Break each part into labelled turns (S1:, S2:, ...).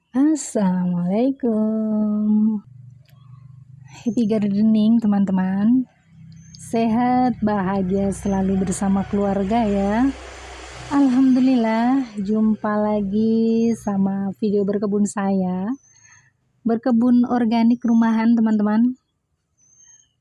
S1: Assalamualaikum. Happy gardening teman-teman. Sehat, bahagia selalu bersama keluarga ya. Alhamdulillah, jumpa lagi sama video berkebun saya. Berkebun organik rumahan teman-teman.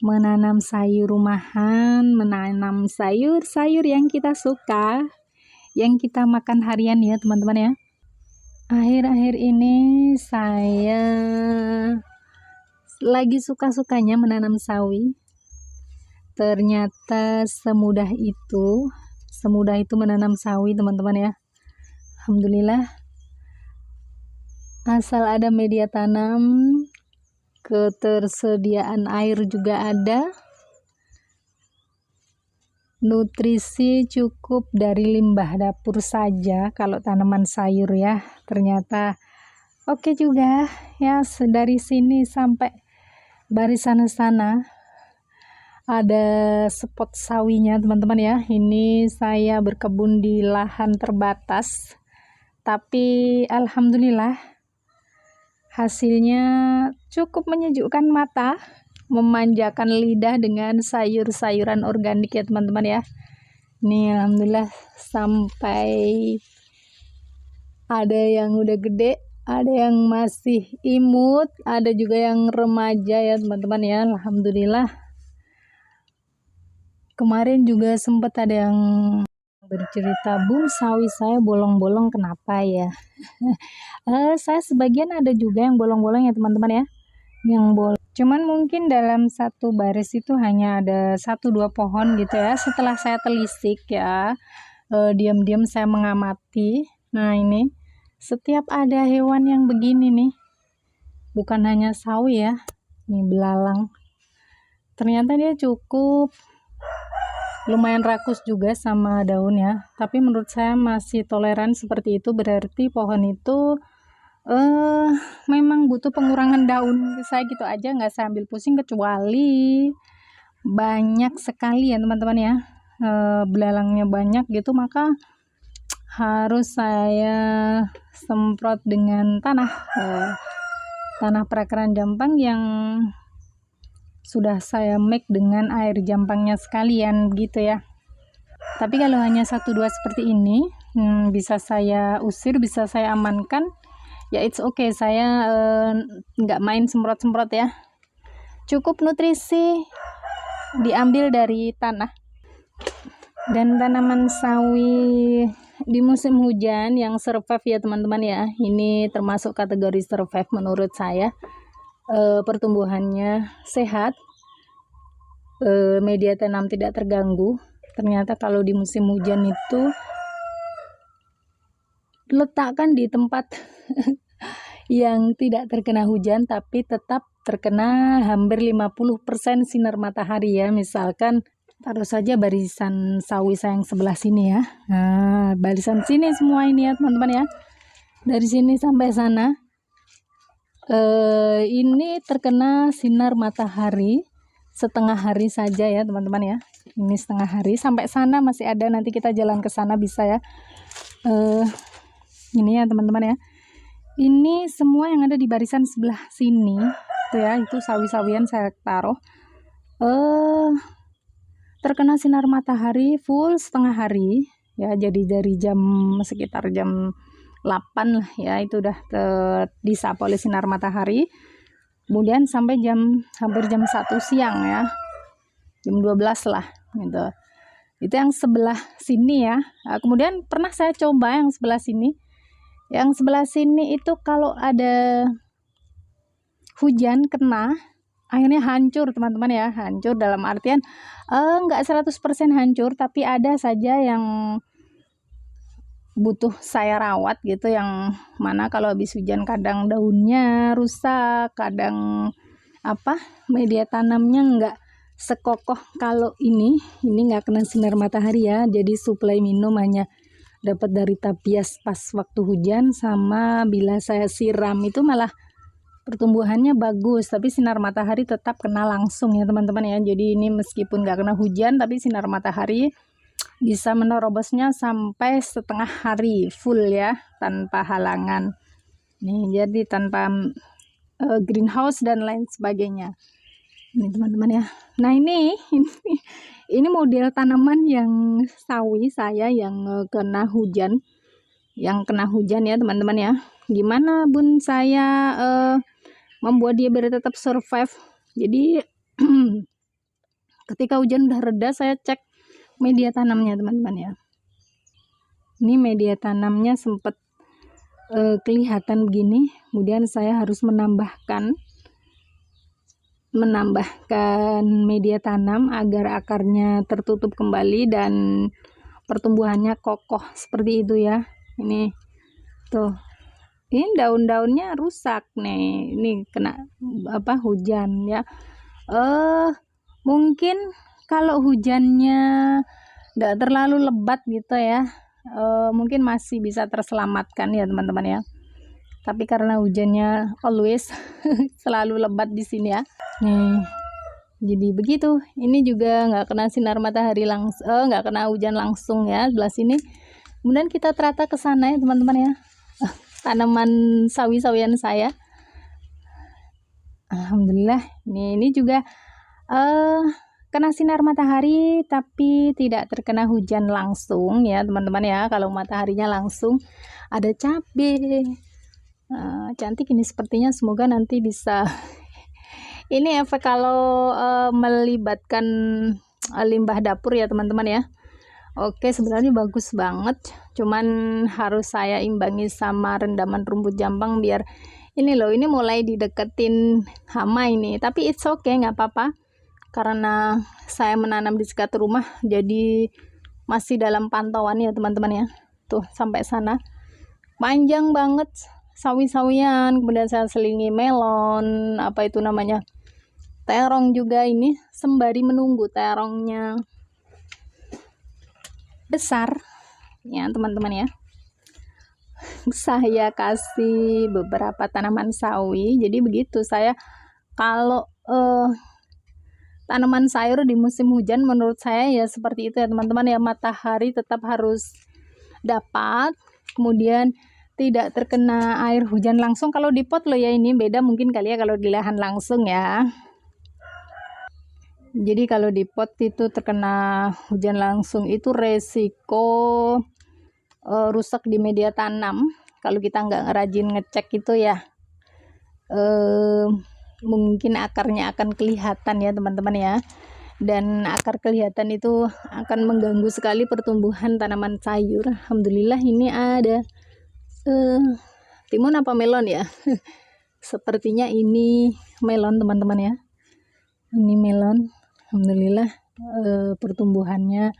S1: Menanam sayur rumahan, menanam sayur-sayur yang kita suka, yang kita makan harian ya teman-teman ya. Akhir-akhir ini saya lagi suka-sukanya menanam sawi. Ternyata semudah itu menanam sawi teman-teman ya. Alhamdulillah, asal ada media tanam, ketersediaan air juga ada, nutrisi cukup dari limbah dapur saja kalau tanaman sayur ya. Ternyata oke juga ya, dari sini sampai barisan sana ada spot sawinya teman-teman ya. Ini saya berkebun di lahan terbatas, tapi alhamdulillah hasilnya cukup menyejukkan mata, memanjakan lidah dengan sayur-sayuran organik ya teman-teman ya. Nih alhamdulillah sampai ada yang udah gede, ada yang masih imut, ada juga yang remaja ya teman-teman ya. Alhamdulillah. Kemarin juga sempat ada yang bercerita, "Bu, sawi saya bolong-bolong kenapa ya?" Saya sebagian ada juga yang bolong-bolong ya teman-teman ya. Yang bolong. Cuman mungkin dalam satu baris itu hanya ada 1-2 pohon gitu ya. Setelah saya telisik ya, diam-diam saya mengamati. Nah ini, setiap ada hewan yang begini nih, bukan hanya sawi ya, ini belalang. Ternyata dia cukup lumayan rakus juga sama daun ya, tapi menurut saya masih toleran seperti itu, berarti pohon itu memang butuh pengurangan daun. Saya gitu aja, nggak saya ambil pusing, kecuali banyak sekali ya teman-teman ya, belalangnya banyak gitu, maka harus saya semprot dengan tanah perakaran jampang yang sudah saya make dengan air jampangnya sekalian gitu ya. Tapi kalau hanya 1-2 seperti ini, bisa saya usir, bisa saya amankan ya, it's okay. Saya nggak main semprot-semprot ya, cukup nutrisi diambil dari tanah. Dan tanaman sawi di musim hujan yang survive ya teman-teman ya, ini termasuk kategori survive menurut saya. Pertumbuhannya sehat, media tanam tidak terganggu. Ternyata kalau di musim hujan itu letakkan di tempat yang tidak terkena hujan tapi tetap terkena hampir 50% sinar matahari ya. Misalkan taruh saja barisan sawi saya yang sebelah sini ya. Nah, barisan sini semua ini ya teman-teman ya. Dari sini sampai sana ini terkena sinar matahari setengah hari saja ya teman-teman ya. Ini setengah hari, sampai sana masih ada, nanti kita jalan ke sana bisa ya. Ini ya teman-teman ya, ini semua yang ada di barisan sebelah sini tuh ya, itu sawi-sawian saya taruh terkena sinar matahari full setengah hari ya. Jadi dari sekitar jam 8 lah ya, itu udah disapa oleh sinar matahari, kemudian sampai hampir jam 1 siang ya, jam 12 lah gitu. Itu yang sebelah sini ya. Nah, kemudian pernah saya coba yang sebelah sini. Yang sebelah sini itu kalau ada hujan kena, akhirnya hancur teman-teman ya. Hancur dalam artian enggak 100% hancur, tapi ada saja yang butuh saya rawat gitu, yang mana kalau habis hujan kadang daunnya rusak, kadang media tanamnya enggak sekokoh kalau ini nggak kena sinar matahari ya. Jadi suplai minum hanya dapat dari tapias pas waktu hujan, sama bila saya siram itu malah pertumbuhannya bagus, tapi sinar matahari tetap kena langsung ya teman-teman ya. Jadi ini meskipun nggak kena hujan, tapi sinar matahari bisa menerobosnya sampai setengah hari full ya, tanpa halangan. Nih, jadi tanpa greenhouse dan lain sebagainya. Ini teman-teman ya. Nah, ini model tanaman yang sawi saya yang kena hujan. Yang kena hujan ya, teman-teman ya. Gimana Bun saya membuat dia biar tetap survive. Jadi ketika hujan udah reda, saya cek media tanamnya, teman-teman ya. Ini media tanamnya sempat kelihatan begini, kemudian saya harus menambahkan media tanam agar akarnya tertutup kembali dan pertumbuhannya kokoh seperti itu ya. Ini tuh, ini daun-daunnya rusak nih, ini kena hujan ya. Mungkin kalau hujannya tidak terlalu lebat gitu ya, mungkin masih bisa terselamatkan ya teman-teman ya. Tapi karena hujannya always selalu lebat di sini ya. Nih, jadi begitu. Ini juga nggak kena sinar matahari langsung, nggak kena hujan langsung ya sebelah sini. Kemudian kita terata ke sana ya teman-teman ya. Tanaman sawi-sawian saya. Alhamdulillah. Ini juga kena sinar matahari tapi tidak terkena hujan langsung ya teman-teman ya. Kalau mataharinya langsung, ada cabai cantik ini sepertinya, semoga nanti bisa ini efek kalau melibatkan limbah dapur ya teman-teman ya. Oke, sebenarnya bagus banget, cuman harus saya imbangi sama rendaman rumput jambang biar ini mulai dideketin hama ini. Tapi it's okay, nggak apa-apa karena saya menanam di sekitar rumah, jadi masih dalam pantauan ya teman-teman ya. Tuh sampai sana panjang banget sawi-sawian, kemudian saya selingi melon, terong juga ini, sembari menunggu terongnya besar ya teman-teman ya. Saya kasih beberapa tanaman sawi, jadi begitu saya kalau tanaman sayur di musim hujan menurut saya ya seperti itu ya teman-teman ya, matahari tetap harus dapat, kemudian tidak terkena air hujan langsung. Kalau di pot ya, ini beda mungkin kali ya kalau di lahan langsung ya. Jadi kalau di pot itu terkena hujan langsung itu resiko rusak di media tanam. Kalau kita nggak rajin ngecek itu ya, mungkin akarnya akan kelihatan ya teman-teman ya. Dan akar kelihatan itu akan mengganggu sekali pertumbuhan tanaman sayur. Alhamdulillah ini ada timun apa melon ya. Sepertinya ini melon teman-teman ya. Ini melon. Alhamdulillah pertumbuhannya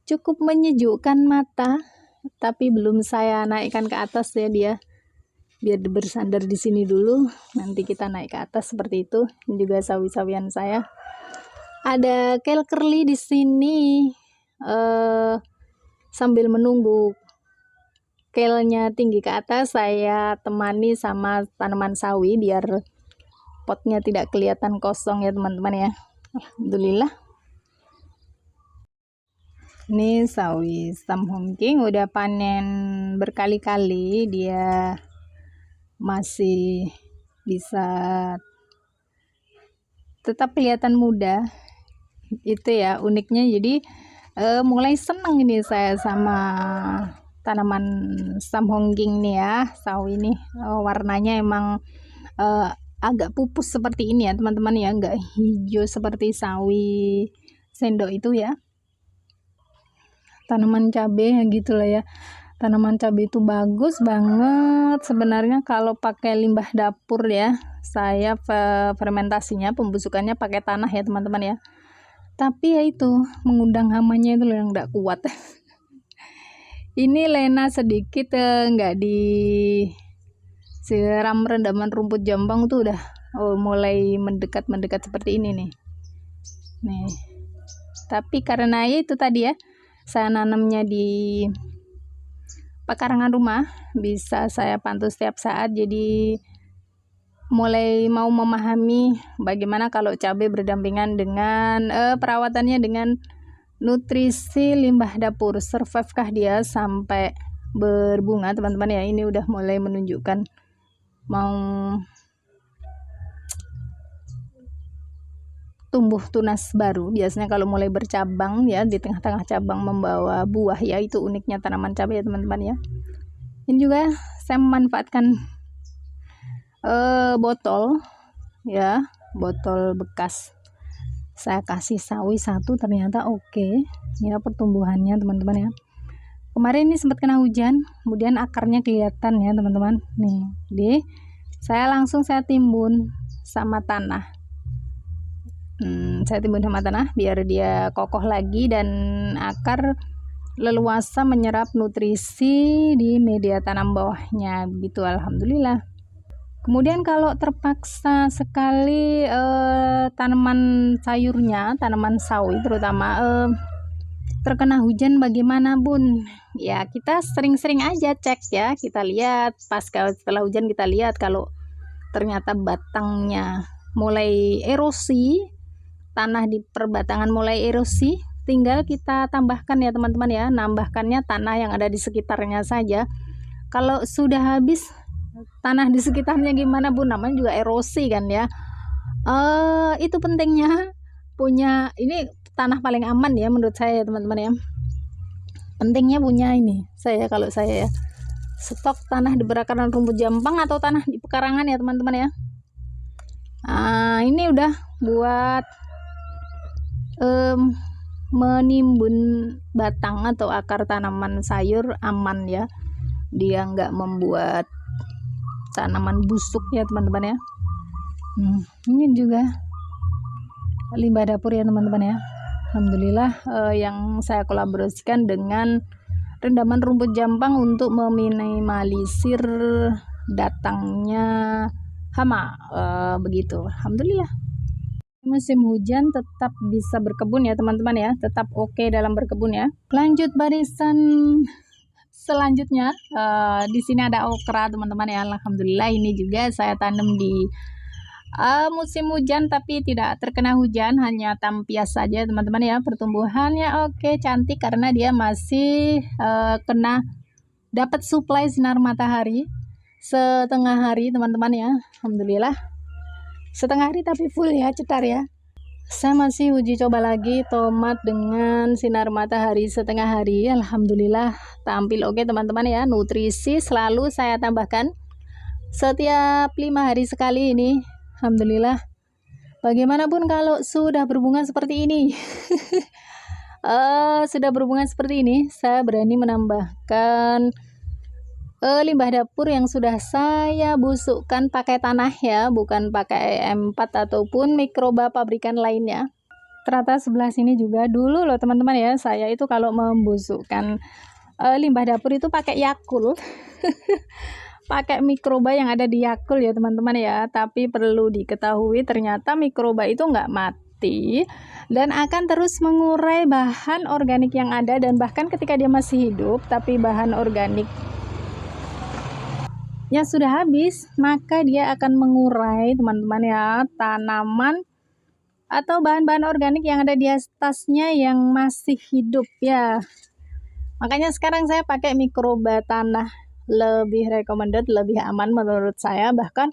S1: cukup menyejukkan mata, tapi belum saya naikkan ke atas ya dia. Biar bersandar di sini dulu, nanti kita naik ke atas seperti itu. Ini juga sawi-sawian saya. Ada kale curly di sini. Sambil menunggu kale-nya tinggi ke atas, saya temani sama tanaman sawi biar potnya tidak kelihatan kosong ya teman-teman ya. Alhamdulillah. Ini sawi Sam Hongking udah panen berkali-kali, dia masih bisa tetap kelihatan muda. Itu ya uniknya. Jadi mulai seneng ini saya sama tanaman Sam Hongking nih ya, sawi ini. Warnanya emang agak pupus seperti ini ya teman-teman ya, enggak hijau seperti sawi sendok itu ya. Tanaman cabai ya gitulah ya. Tanaman cabai itu bagus banget sebenarnya kalau pakai limbah dapur ya. Saya fermentasinya, pembusukannya pakai tanah ya teman-teman ya. Tapi ya itu mengundang hamanya itu loh yang enggak kuat. Ini Lena sedikit enggak disiram rendaman rumput jambang tuh udah mulai mendekat seperti ini nih. Nih. Tapi karena ya itu tadi ya, saya nanamnya di pekarangan rumah, bisa saya pantau setiap saat, jadi mulai mau memahami bagaimana kalau cabai berdampingan dengan perawatannya dengan nutrisi limbah dapur, survive kah dia sampai berbunga teman-teman ya. Ini udah mulai menunjukkan mau tumbuh tunas baru. Biasanya kalau mulai bercabang ya, di tengah-tengah cabang membawa buah ya, itu uniknya tanaman cabai ya teman-teman ya. Ini juga saya memanfaatkan botol ya, botol bekas. Saya kasih sawi satu, ternyata oke ya pertumbuhannya teman-teman ya. Kemarin ini sempat kena hujan, kemudian akarnya kelihatan ya teman-teman nih. Jadi saya langsung timbun sama tanah. Saya timbun sama tanah biar dia kokoh lagi dan akar leluasa menyerap nutrisi di media tanam bawahnya begitu. Alhamdulillah. Kemudian kalau terpaksa sekali tanaman sayurnya, tanaman sawi terutama terkena hujan, bagaimana Bun? Ya kita sering-sering aja cek ya, kita lihat setelah hujan, kita lihat kalau ternyata batangnya mulai erosi, tanah di perbatangan mulai erosi, tinggal kita tambahkan ya teman-teman ya, nambahkannya tanah yang ada di sekitarnya saja. Kalau sudah habis tanah di sekitarnya gimana Bun? Namanya juga erosi kan ya. Itu pentingnya punya ini tanah paling aman ya menurut saya ya teman-teman ya. Pentingnya punya ini kalau saya ya, stok tanah di berakaran rumput jampang atau tanah di pekarangan ya teman-teman ya. Ini udah buat menimbun batang atau akar tanaman sayur aman ya, dia nggak membuat tanaman busuk ya teman-teman ya. Ini juga limbah dapur ya teman-teman ya. Alhamdulillah yang saya kolaborasikan dengan rendaman rumput jampang untuk meminimalisir datangnya hama begitu. Alhamdulillah. Musim hujan tetap bisa berkebun ya teman-teman ya, tetap oke dalam berkebun ya. Lanjut barisan selanjutnya, di sini ada okra teman-teman ya. Alhamdulillah ini juga saya tanam di musim hujan tapi tidak terkena hujan, hanya tampias saja teman-teman ya. Pertumbuhannya oke, cantik karena dia masih dapat suplai sinar matahari setengah hari teman-teman ya. Alhamdulillah setengah hari tapi full ya, cetar ya. Saya masih uji coba lagi tomat dengan sinar matahari setengah hari. Alhamdulillah tampil oke teman-teman ya. Nutrisi selalu saya tambahkan setiap 5 hari sekali ini. Alhamdulillah. Bagaimanapun kalau sudah berbunga seperti ini sudah berbunga seperti ini, saya berani menambahkan limbah dapur yang sudah saya busukkan pakai tanah ya, bukan pakai M4 ataupun mikroba pabrikan lainnya. Ternyata sebelah sini juga dulu loh teman-teman ya, saya itu kalau membusukkan limbah dapur itu pakai Yakult pakai mikroba yang ada di Yakult ya teman-teman ya. Tapi perlu diketahui ternyata mikroba itu nggak mati dan akan terus mengurai bahan organik yang ada, dan bahkan ketika dia masih hidup tapi bahan organik ya sudah habis, maka dia akan mengurai teman-teman ya tanaman atau bahan-bahan organik yang ada di atasnya yang masih hidup ya. Makanya sekarang saya pakai mikroba tanah, lebih recommended, lebih aman menurut saya. Bahkan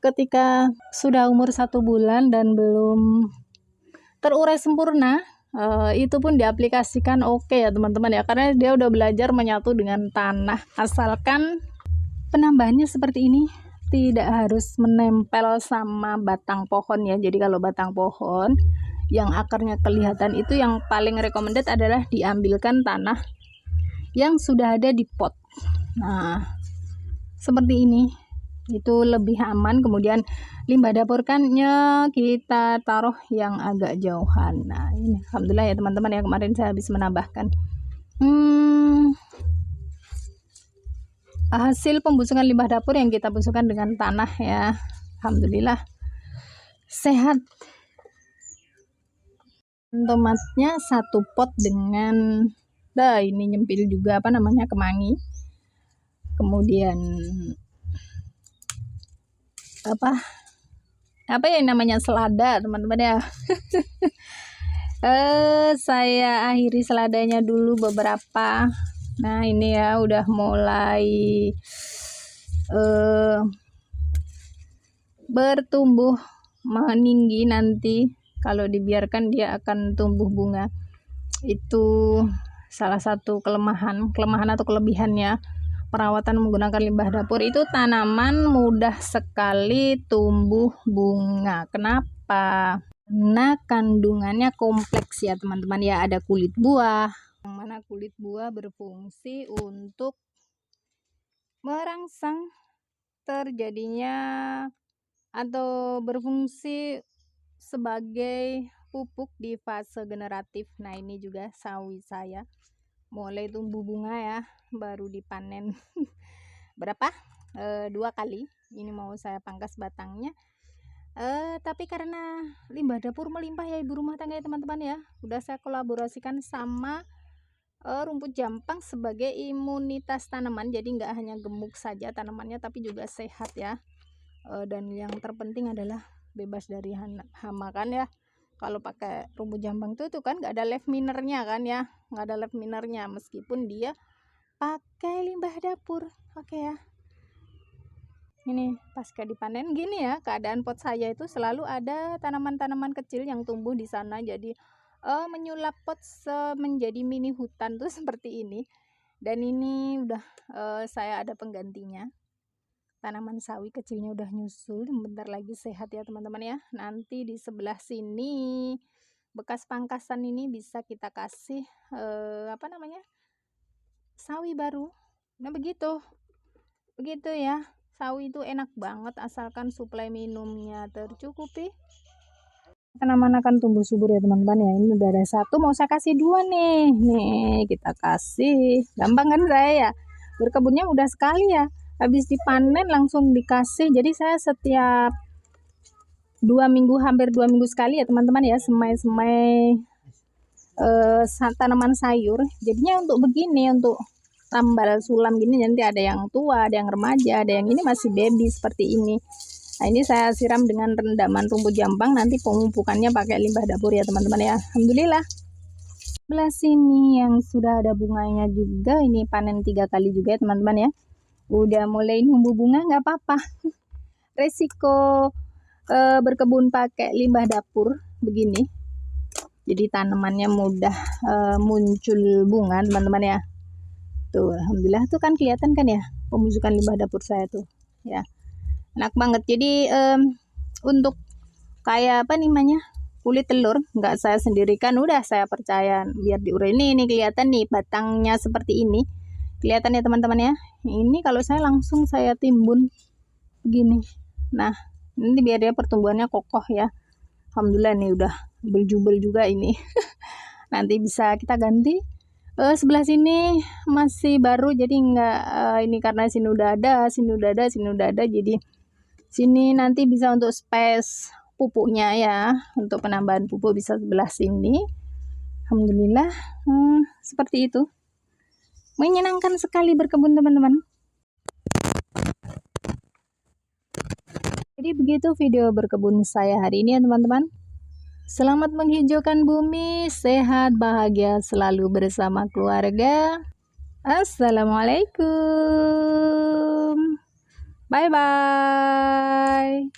S1: ketika sudah umur 1 bulan dan belum terurai sempurna, itu pun diaplikasikan oke ya teman-teman ya, karena dia udah belajar menyatu dengan tanah. Asalkan penambahannya seperti ini, tidak harus menempel sama batang pohon ya. Jadi kalau batang pohon yang akarnya kelihatan itu, yang paling recommended adalah diambilkan tanah yang sudah ada di pot. Nah seperti ini itu lebih aman. Kemudian limbah dapurkannya kita taruh yang agak jauhan. Nah ini alhamdulillah ya teman-teman ya, kemarin saya habis menambahkan hasil pembusukan limbah dapur yang kita busukkan dengan tanah ya. Alhamdulillah sehat. Tomatnya 1 pot dengan ini nyempil juga kemangi, kemudian apa ya namanya, selada teman-teman ya. Saya akhiri seladanya dulu beberapa. Nah ini ya udah mulai bertumbuh meninggi nanti. Kalau dibiarkan dia akan tumbuh bunga. Itu salah satu kelemahan atau kelebihannya perawatan menggunakan limbah dapur. Itu tanaman mudah sekali tumbuh bunga. Kenapa? Karena kandungannya kompleks ya teman-teman ya. Ada kulit buah, yang mana kulit buah berfungsi untuk merangsang terjadinya atau berfungsi sebagai pupuk di fase generatif. Nah, ini juga sawi saya mulai tumbuh bunga ya, baru dipanen berapa? 2 kali. Ini mau saya pangkas batangnya. Tapi karena limbah dapur melimpah ya ibu rumah tangga ya teman-teman ya, udah saya kolaborasikan sama rumput jampang sebagai imunitas tanaman. Jadi nggak hanya gemuk saja tanamannya, tapi juga sehat ya. Dan yang terpenting adalah bebas dari hama kan ya. Kalau pakai rumput jampang tuh kan nggak ada leaf minernya kan ya, nggak ada leaf minernya meskipun dia pakai limbah dapur. Oke ya, ini pasca dipanen gini ya keadaan pot saya itu selalu ada tanaman-tanaman kecil yang tumbuh di sana. Jadi menyulap pot menjadi mini hutan tuh seperti ini. Dan ini udah saya ada penggantinya. Tanaman sawi kecilnya udah nyusul, bentar lagi sehat ya teman-teman ya. Nanti di sebelah sini bekas pangkasan ini bisa kita kasih sawi baru. Nah begitu ya, sawi itu enak banget asalkan suplai minumnya tercukupi. Tanaman akan tumbuh subur ya teman-teman ya. Ini udah ada 1, mau saya kasih 2 nih kita kasih, gampang kan saya ya, berkebunnya mudah sekali ya. Habis dipanen langsung dikasih. Jadi saya setiap 2 minggu, hampir 2 minggu sekali ya teman-teman ya, semai tanaman sayur. Jadinya untuk begini, untuk tambal sulam gini, nanti ada yang tua, ada yang remaja, ada yang ini masih baby seperti ini. Nah, ini saya siram dengan rendaman rumput jampang, nanti pemupukannya pakai limbah dapur ya teman-teman ya. Alhamdulillah. Sebelah sini yang sudah ada bunganya juga, ini panen 3 kali juga ya teman-teman ya. Udah mulai numbuh bunga, nggak apa-apa. Resiko berkebun pakai limbah dapur begini, jadi tanamannya mudah muncul bunga teman-teman ya. Tuh alhamdulillah tuh kan kelihatan kan ya pembusukan limbah dapur saya tuh ya, enak banget. Jadi untuk kayak kulit telur nggak saya sendirikan, udah saya percaya biar diurai. Ini kelihatan nih batangnya seperti ini, kelihatan ya teman-teman ya. Ini kalau saya langsung saya timbun begini. Nah ini biar dia pertumbuhannya kokoh ya. Alhamdulillah nih udah berjubel juga ini. Nanti bisa kita ganti. Sebelah sini masih baru, jadi nggak ini karena sini udah ada, jadi sini nanti bisa untuk space pupuknya ya, untuk penambahan pupuk bisa sebelah sini. Alhamdulillah seperti itu. Menyenangkan sekali berkebun teman-teman. Jadi begitu video berkebun saya hari ini ya teman-teman. Selamat menghijaukan bumi, sehat, bahagia selalu bersama keluarga. Assalamualaikum. Bye-bye.